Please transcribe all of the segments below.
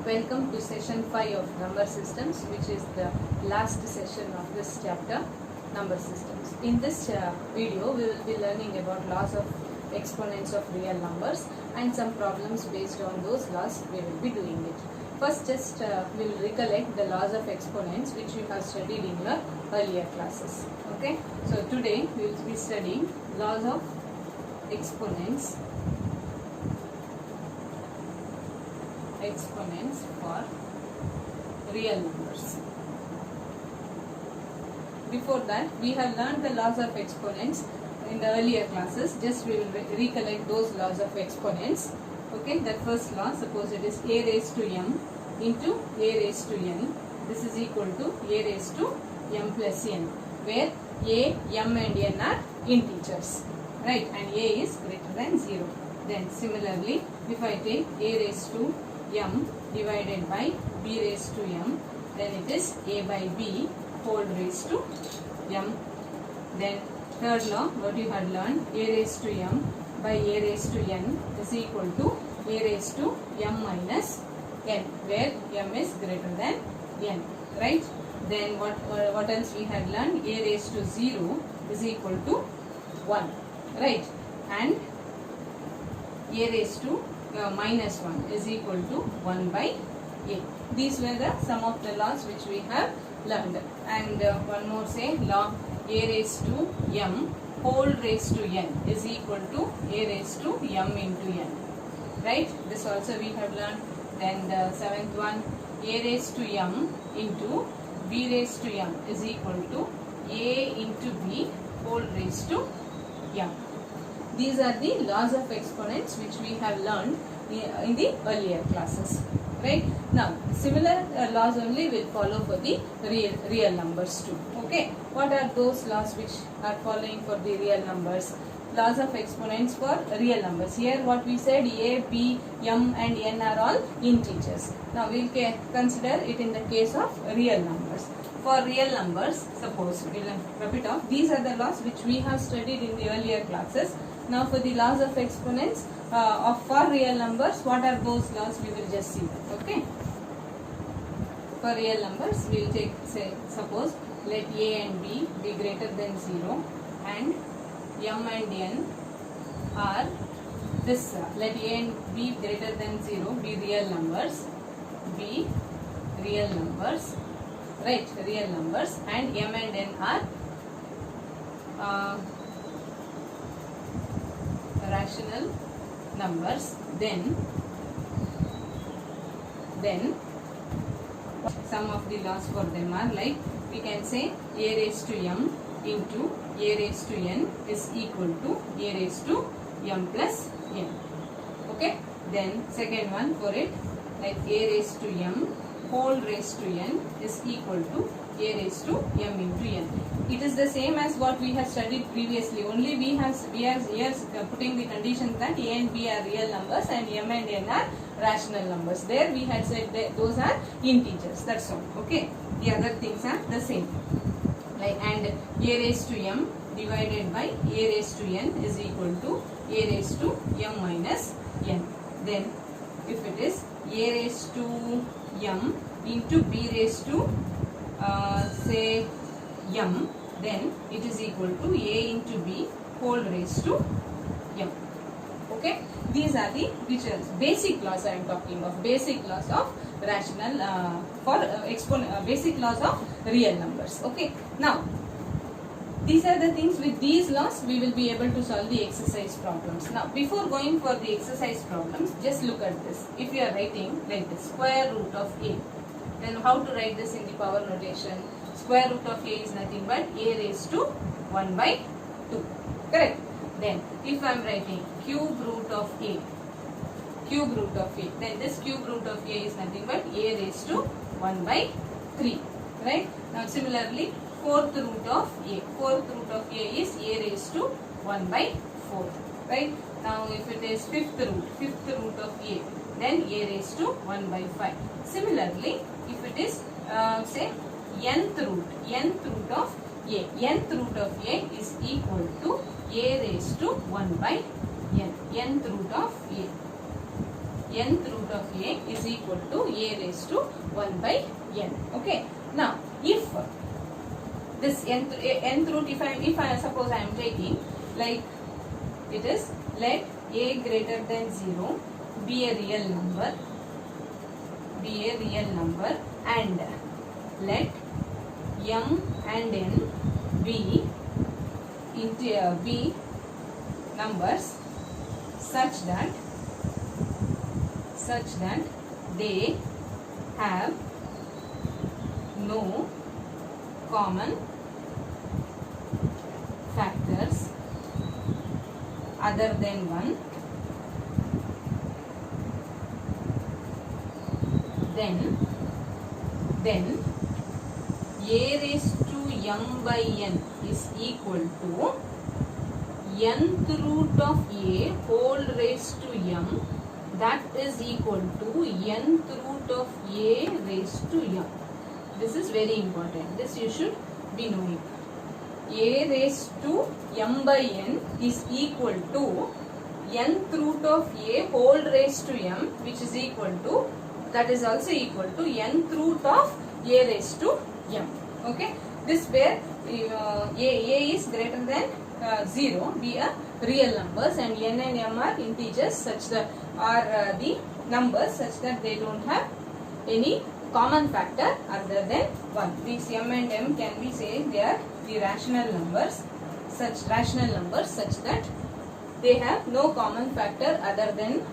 Welcome to session 5 of number systems, which is the last session of this chapter, number systems. In this video we will be learning about laws of exponents of real numbers and some problems based on those laws. We will be doing it. First, just we will recollect the laws of exponents which you have studied in your earlier classes. Okay, so today we will be studying laws of exponents for real numbers. Before that, we have learned the laws of exponents in the earlier classes. Just we will recollect those laws of exponents. Okay, that first law, suppose it is a raised to m into a raised to n. This is equal to a raised to m plus n, where a, m and n are integers, right? And a is greater than 0. Then similarly, if I take a raised to m divided by b raised to m, then it is a by b whole raised to m. Then third law, what you had learned, a raised to m by a raised to n is equal to a raised to m minus n, where m is greater than n, right? Then what else we had learned, a raised to 0 is equal to 1, right? And a raised to minus 1 is equal to 1 by a. These were the some of the laws which we have learned. And one more, say law a raised to m whole raised to n is equal to a raised to m into n, right? This also we have learned. Then the seventh one, a raised to m into b raised to m is equal to a into b whole raised to m. These are the laws of exponents which we have learned in the earlier classes, right? Now, similar laws only will follow for the real numbers too. Okay, what are those laws which are following for the real numbers? Laws of exponents for real numbers. Here what we said, a, b, m and n are all integers. Now we will consider it in the case of real numbers. For real numbers, suppose we will rub it off. These are the laws which we have studied in the earlier classes. Now for the laws of exponents for real numbers, what are those laws? We will just see that. Okay. For real numbers, we will take, say, suppose let a and b be greater than 0 and m and n are this. Let a and b greater than 0 be real numbers. Be real numbers. Right, real numbers, and m and n are rational numbers. Then some of the laws for them are like, we can say a raised to m into a raised to n is equal to a raised to m plus n. Okay, then second one for it, like a raised to m whole raised to n is equal to a raised to m into n. It is the same as what we have studied previously, only we are here putting the condition that a and b are real numbers and m and n are rational numbers. There we had said that those are integers, that's all. Okay, the other things are the same, like, and a raised to m divided by a raised to n is equal to a raised to m minus n. Then if it is a raised to m into b raised to say m, then it is equal to a into b whole raised to m. Okay, these are the basic laws I am talking of, basic laws of rational basic laws of real numbers. Okay, now these are the things. With these laws we will be able to solve the exercise problems. Now before going for the exercise problems, just look at this. If you are writing like this, square root of a, then how to write this in the power notation? Square root of a is nothing but a raised to 1 by 2, correct? Then if I am writing cube root of a, then this cube root of a is nothing but a raised to 1 by 3, right? Now similarly, fourth root of a is a raised to 1 by 4, right? Now if it is fifth root of a, then a raised to 1 by 5. Similarly, if it is say nth root of a is equal to a raised to 1 by n. Nth root of a nth root of a is equal to a raised to 1 by n. Okay. Now, if this nth root, if I suppose I am taking like it is, let a greater than 0 be a real number, and let m and n be numbers such that they have no common factors other than 1, then a raised to m by n is equal to nth root of a whole raised to m, that is equal to nth root of a raised to m. This is very important. This you should be knowing. A raised to m by n is equal to nth root of a whole raised to m, which is equal to, that is also equal to nth root of a raised to m. Okay. This where a is greater than 0 be a real numbers, and n and m are integers such that are the numbers such that they don't have any common factor other than 1. These m and m can be said they are the rational numbers such that they have no common factor other than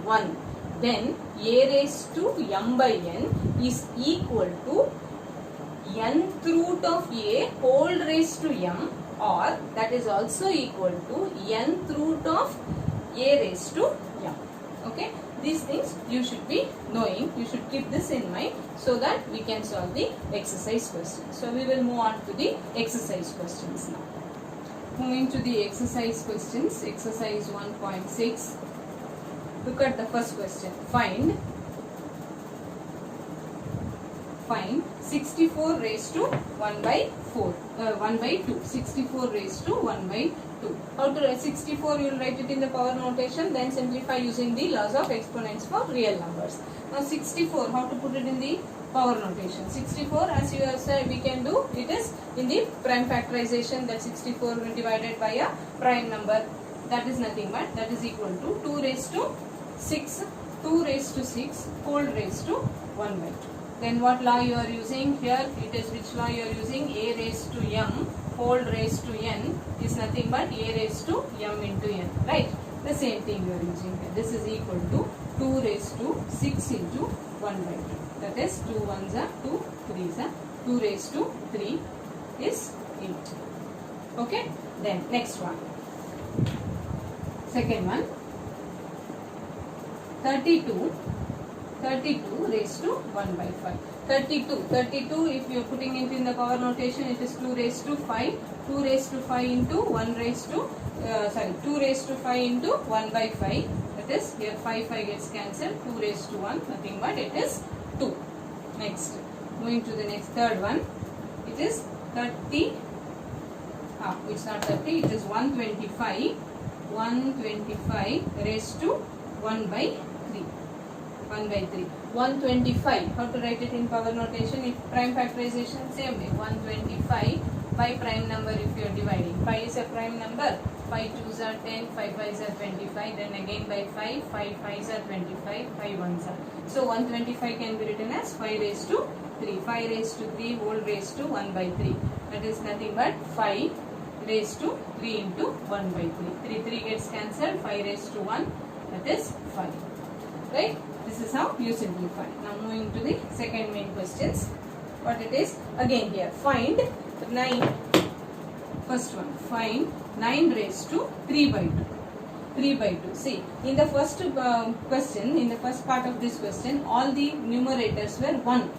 1. Then a raised to m by n is equal to nth root of a whole raised to m, or that is also equal to nth root of a raised to m. Okay, these things you should be knowing. You should keep this in mind so that we can solve the exercise questions. So we will move on to the exercise questions now. Moving to the exercise questions, exercise 1.6. Look at the first question. Find 64 raised to 1 by 2. 64 raised to 1 by 2. How to write 64? You will write it in the power notation, then simplify using the laws of exponents for real numbers. Now 64, how to put it in the power notation? 64, as you have said, we can do it is in the prime factorization, that 64 divided by a prime number, that is nothing but that is equal to 2 raised to 6 whole raised to 1 by 2. Then what law you are using here? It is which law you are using? A raised to m whole raised to n is nothing but a raised to m into n, right? The same thing you are using here. This is equal to 2 raised to 6 into 1 by 2. That is 2 ones are 2, 3s are 2 raised to 3 is 8. Okay? Then next one. Second one. 32 raised to 1 by 5. 32 if you are putting it in the power notation, it is 2 raised to 5. 2 raised to 5 into 1 raised to 2 raised to 5 into 1 by 5. That is here 5 gets cancelled. 2 raised to 1, nothing but it is 2. Next, moving to the next third one. It is 30. It's not 30. It is 125. 125 raised to 1 by 3. 1 by 3. 125. How to write it in power notation? If prime factorization, same way. 125 by prime number if you are dividing. 5 is a prime number. 5 2s are 10, 5 5s are 25. Then again by 5, 5 5s are 25, 5 1s are. So 125 can be written as 5 raised to 3. 5 raised to 3 whole raised to 1 by 3. That is nothing but 5 raised to 3 into 1 by 3. 3 gets cancelled. 5 raised to 1. That is 5. Right? This is how you simplify. Now moving to the second main questions. What it is? Again here. Find 9. First one. Find 9 raised to 3 by 2. 3 by 2. See, in the first question, in the first part of this question, all the numerators were 1.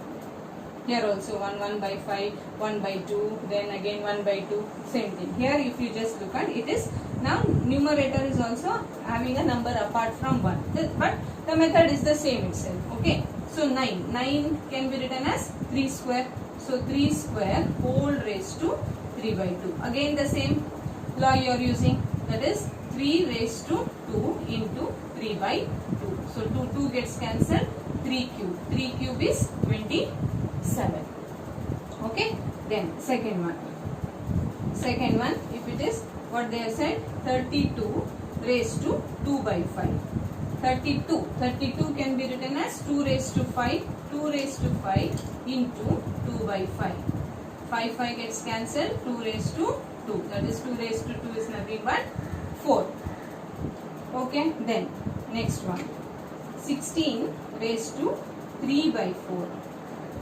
Here also 1 by 5, 1 by 2, then again 1 by 2, same thing. Here if you just look at it is, now numerator is also having a number apart from 1. But the method is the same itself. Okay. So 9. 9 can be written as 3 square. So 3 square whole raised to 3 by 2. Again the same law you are using. That is 3 raised to 2 into 3 by 2. So 2 gets cancelled. 3 cube. 3 cube is 27. Okay. Then second one. Second one, if it is what they have said, 32 raised to 2 by 5. 32 can be written as 2 raised to 5. 2 raised to 5 into 2 by 5. 5 gets cancelled. 2 raised to 2. That is 2 raised to 2 is nothing but 4. Okay. Then next one. 16 raised to 3 by 4.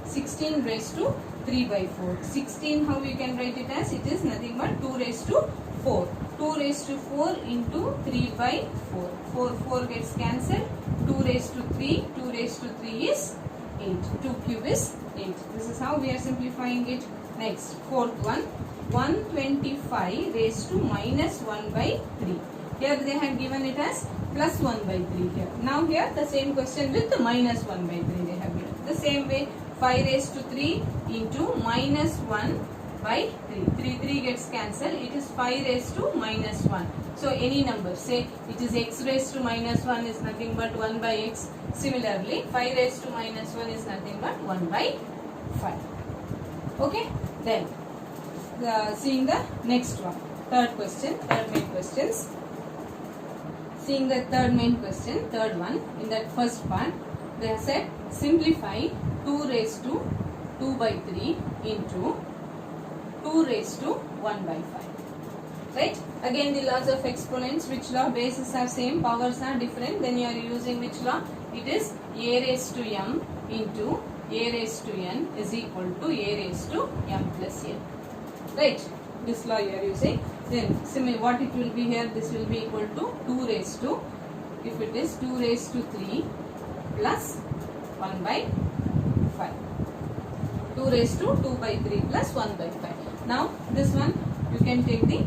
16 raised to 3 by 4. 16 how you can write it as? It is nothing but 2 raised to 4. 2 raised to 4 into 3 by 4. 4 gets cancelled. 2 raised to 3. 2 raised to 3 is 8. 2 cube is 8. This is how we are simplifying it. Next, fourth one. 125 raised to minus 1 by 3. Here they have given it as plus 1 by 3 here. Now here the same question with the minus 1 by 3 they have given. The same way 5 raised to 3 into minus 1 by 3. 3 gets cancelled. It is 5 raised to minus 1. So any number, say it is x raised to minus 1 is nothing but 1 by x. Similarly 5 raised to minus 1 is nothing but 1 by 5. Okay. Then seeing the next one. Third question. Third main questions. Seeing the third main question. Third one. In that first part they have said simplify 2 raised to 2 by 3 into 2 raised to 1 by 5. Right? Again the laws of exponents, which law? Bases are same, powers are different. Then you are using which law? It is a raised to m into a raised to n is equal to a raised to m plus n. Right? This law you are using. Then what it will be here? This will be equal to 2 raised to, if it is 2 raised to 3 plus 1 by 5. 2 raised to 2 by 3 plus 1 by 5. Now this one you can take the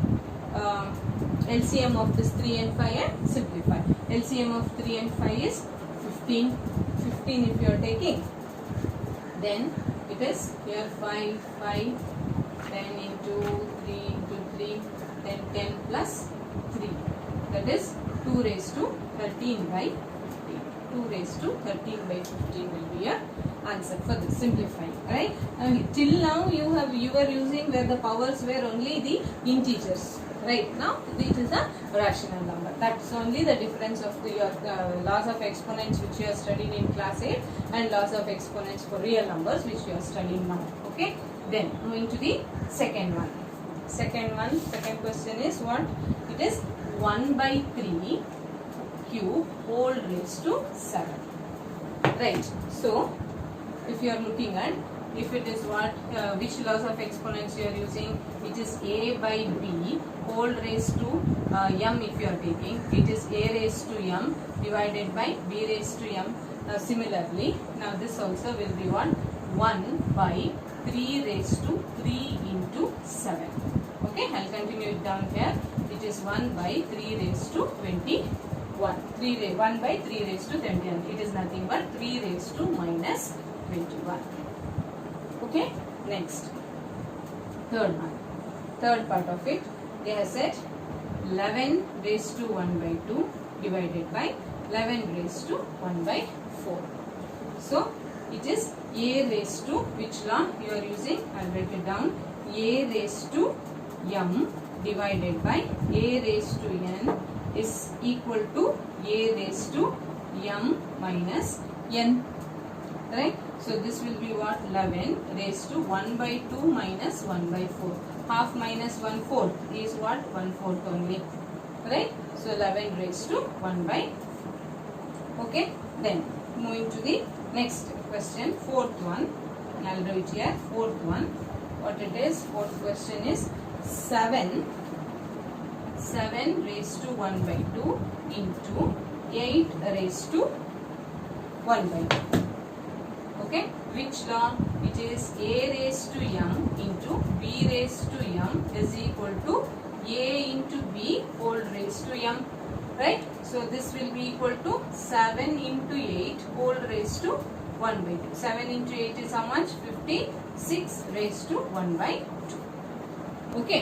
LCM of this 3 and 5 and simplify. LCM of 3 and 5 is 15. 15 if you are taking. Then it is here 5, 10 into 3 into 3, then 10 plus 3. That is 2 raised to 13 by 15. 2 raised to 13 by 15 will be your answer for this simplifying. Right? Till now you were using where the powers were only the integers. Right? Now it is a rational number. That's only the difference of your laws of exponents which you are studying in class 8 and laws of exponents for real numbers which you are studying now. Okay? Then moving to the second one. Second question is what? It is 1 by 3 cube whole raised to 7. Right? So if you are looking at, if it is what, which laws of exponents you are using, it is a by b whole raised to m if you are taking, it is a raised to m divided by b raised to m. Similarly, now this also will be what? 1 by 3 raised to 3 into 7. Okay, I'll continue it down here. It is 1 by 3 raised to 21. 1 by 3 raised to 21. It is nothing but 3 raised to minus 21. Okay, next. Third one. Third part of it. They have said 11 raised to 1 by 2 divided by 11 raised to 1 by 4. So, it is a raised to, which law you are using? I'll write it down. A raised to m divided by a raised to n is equal to a raised to m minus n. Right? So this will be what? 11 raised to 1 by 2 minus 1 by 4. Half minus 1/4 is what? 1/4 only. Right? So 11 raised to 1 by 4. Okay? Then moving to the next question, fourth one. I'll do it here. Fourth one. What it is? Fourth question is 7 raised to 1 by 2 into 8 raised to 1 by 2. Okay, which law? It is a raised to m into b raised to m is equal to a into b whole raised to m. Right? So this will be equal to 7 into 8 whole raised to 1 by 2. 7 into 8 is how much? 56 raised to 1 by 2. Okay.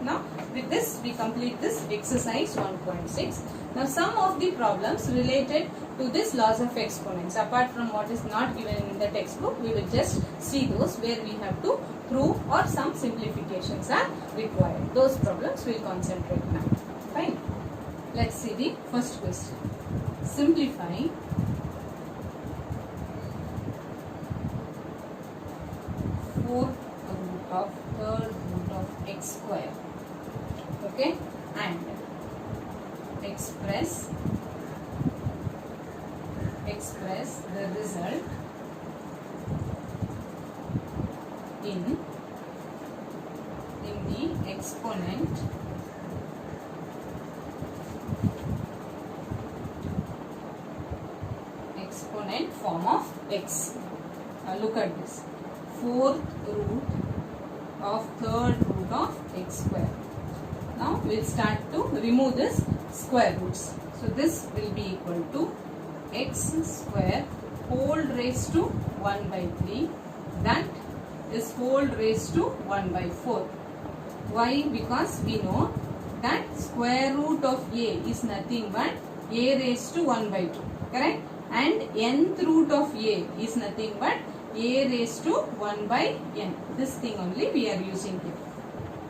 Now with this we complete this exercise 1.6. Now some of the problems related to this laws of exponents, apart from what is not given in the textbook, we will just see those where we have to prove or some simplifications are required. Those problems we will concentrate now. Fine. Let's see the first question. Simplify fourth root of third root of x square. Okay, and express the result in the exponent form of x. Look at this. Fourth root of third root of x square. Now we will start to remove this square roots. So this will be equal to x square whole raised to 1 by 3. That is whole raised to 1 by 4. Why? Because we know that square root of a is nothing but a raised to 1 by 2. Correct? And nth root of a is nothing but a raised to 1 by n. This thing only we are using here.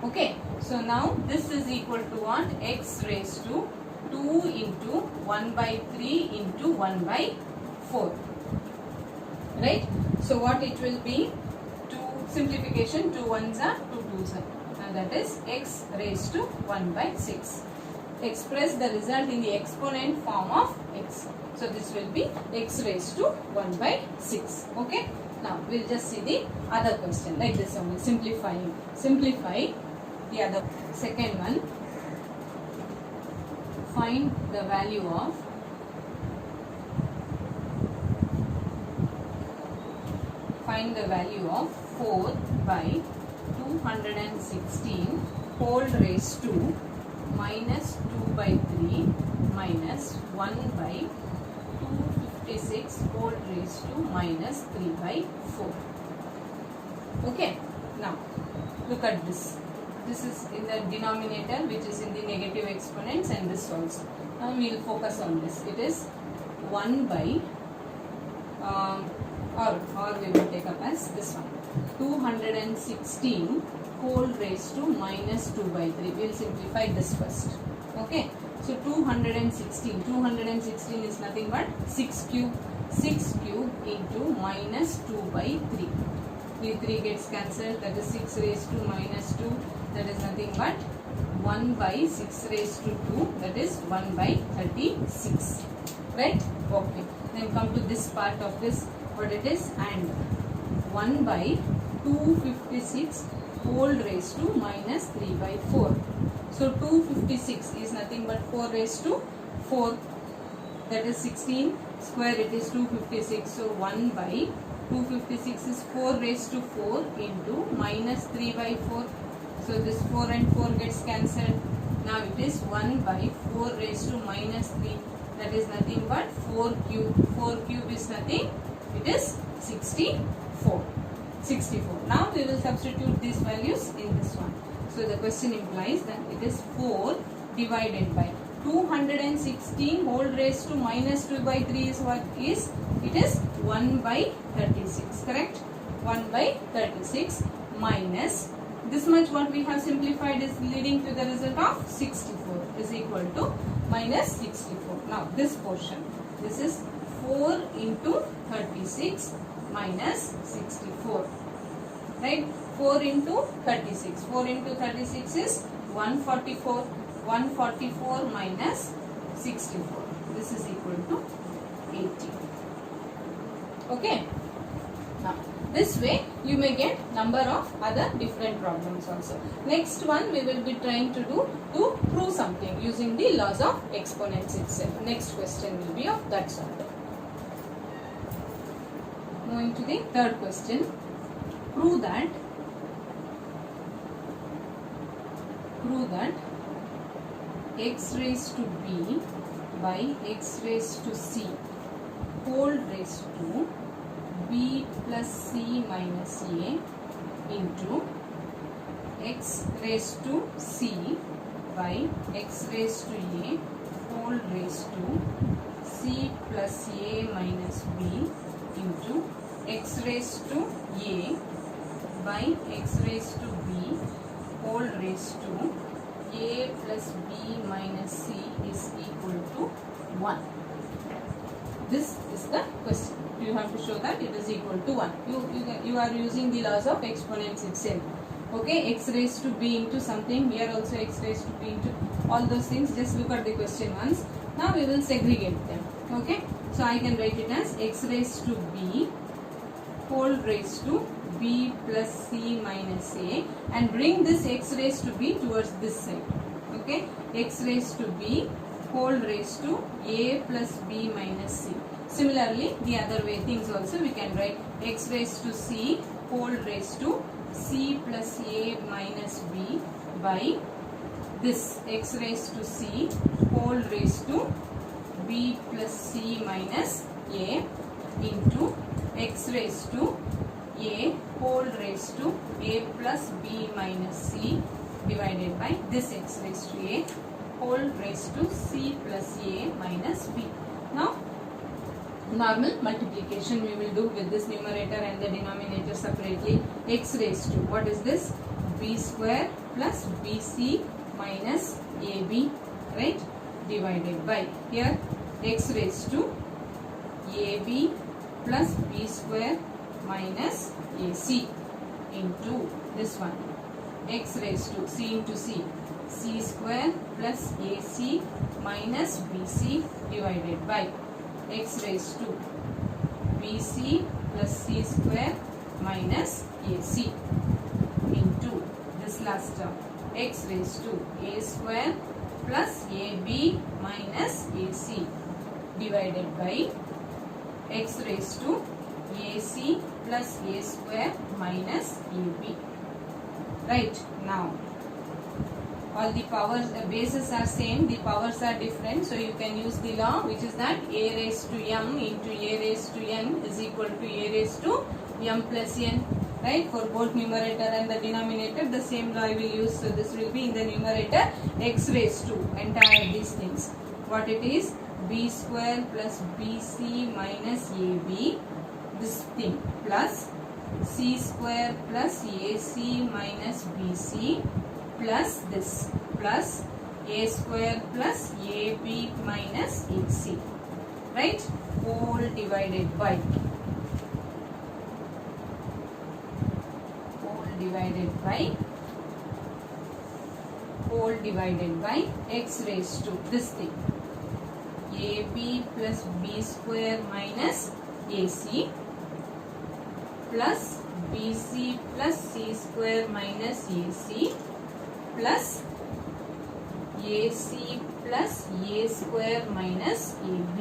Okay. So now this is equal to what? X raised to 2 into 1 by 3 into 1 by 4. Right? So what it will be? 2 simplification, 2 ones are 2 twos are. And that is x raised to 1 by 6. Express the result in the exponent form of x. So this will be x raised to 1 by 6. Okay. Now we will just see the other question like this only. Simplify the other. Second one. Find the value of fourth by 216 whole raised to minus 2 by 3 minus 1 by 256 whole raised to minus 3 by 4. Okay. Now look at this. This is in the denominator which is in the negative exponents, and this also. Now we will focus on this. It is 1 by or we will take up as this one. 216 whole raised to minus 2 by 3. We will simplify this first. Okay. So 216 is nothing but 6 cube into minus 2 by 3. The 3 gets cancelled, that is 6 raised to minus 2, that is nothing but 1 by 6 raised to 2, that is 1 by 36. Right? Okay. Then come to this part of this, what it is, and 1 by 256 whole raised to minus 3 by 4. So 256 is nothing but 4 raised to 4, that is 16 square, it is 256. So 1 by 256 is 4 raised to 4 into minus 3 by 4. So this 4 and 4 gets cancelled. Now it is 1 by 4 raised to minus 3, that is nothing but 4 cube. 4 cube is nothing, it is 64. Now we will substitute these values in this one. So the question implies that it is 4 divided by 216 whole raised to minus 2 by 3 is what is? It is 1 by 36. Correct? 1 by 36 minus this much what we have simplified is leading to the result of 64 is equal to minus 64. Now this portion, this is 4 into 36 minus 64. Right? 4 into 36. 4 into 36 is 144. 144 minus 64. This is equal to 80. Okay. Now, this way you may get number of other different problems also. Next one we will be trying to do to prove something using the laws of exponents itself. Next question will be of that sort. Moving to the third question. Prove that x raised to b by x raised to c whole raised to b plus c minus a into x raised to c by x raised to a whole raised to c plus a minus b into x raised to a by x raised to b whole raised to a plus b minus c is equal to 1. This is the question. You have to show that it is equal to 1. You are using the laws of exponents itself. Okay, x raised to b into something, here also x raised to b into all those things. Just look at the question once. Now we will segregate them. Okay, so I can write it as x raised to b whole raised to b plus c minus a, and bring this x raised to b towards this side. Okay, x raised to b whole raised to a plus b minus c. Similarly, the other way things also we can write x raised to c whole raised to c plus a minus b by this x raised to c whole raised to b plus c minus a into x raised to a whole raised to a plus b minus c divided by this x raised to a whole raised to c plus a minus b. Now normal multiplication we will do with this numerator and the denominator separately. X raised to, what is this? B square plus bc minus ab, right, divided by here x raised to ab plus b square minus ac into this one x raised to c into c, c square plus ac minus bc divided by x raised to bc plus c square minus ac into this last term x raised to a square plus ab minus ac divided by x raised to ac plus a square minus ab. Right, now all the powers, bases are same, the powers are different, so you can use the law, which is that a raised to m into a raised to n is equal to a raised to m plus n. Right, for both numerator and the denominator the same law I will use. So this will be in the numerator x raised to entire these things. What it is? B square plus bc minus ab, this thing, plus c square plus ac minus bc plus this, plus a square plus ab minus ac, right, whole divided by x raised to this thing ab plus b square minus ac plus bc plus c square minus ac plus ac plus a square minus ab.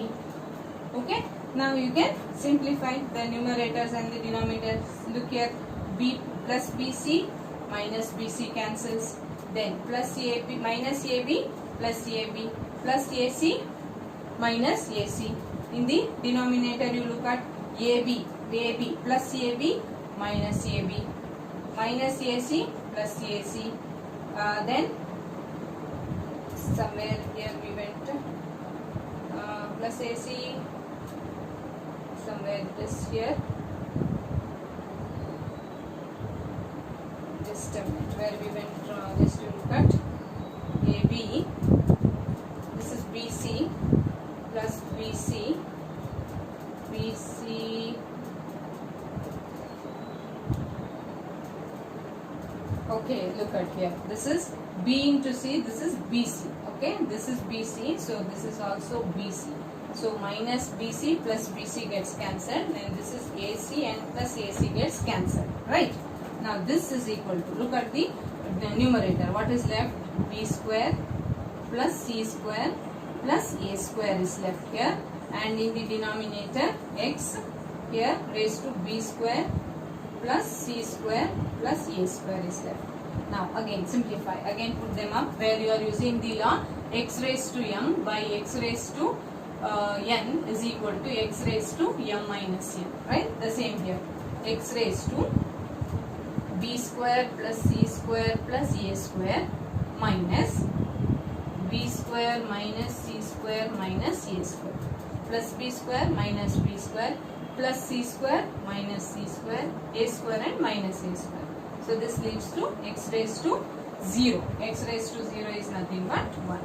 Okay, now you can simplify the numerators and the denominators. Look here, b plus bc minus bc cancels, then plus ab minus ab plus ab plus ac minus ac. In the denominator you look at ab plus ab minus ab minus ac plus ac. Then somewhere here we went plus ac, somewhere it is here, just a minute, where we went just to look at ab, this is bc plus bc okay, look at here, this is b into c, this is bc, okay, this is bc, so this is also bc, so minus bc plus bc gets cancelled, and this is ac and plus ac gets cancelled, right. Now this is equal to, look at the numerator, what is left? B square plus c square plus a square is left here, and in the denominator x here raised to b square plus c square plus a square is left. Now again simplify, again put them up where you are using the law x raised to m by x raised to n is equal to x raised to m minus n, right? The same here, x raised to b square plus c square square plus a square minus b square minus c square minus a square plus b square minus b square plus c square minus c square, a square and minus a square. So this leads to x raised to 0. X raised to 0 is nothing but 1.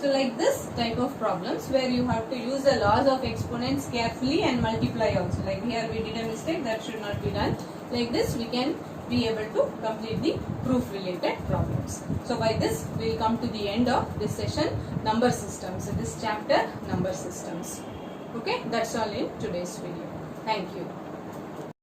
So like this type of problems where you have to use the laws of exponents carefully and multiply also. Like here we did a mistake, that should not be done. Like this we can be able to complete the proof related problems. So by this we will come to the end of this session, number systems. So this chapter, number systems. Okay, that's all in today's video. Thank you.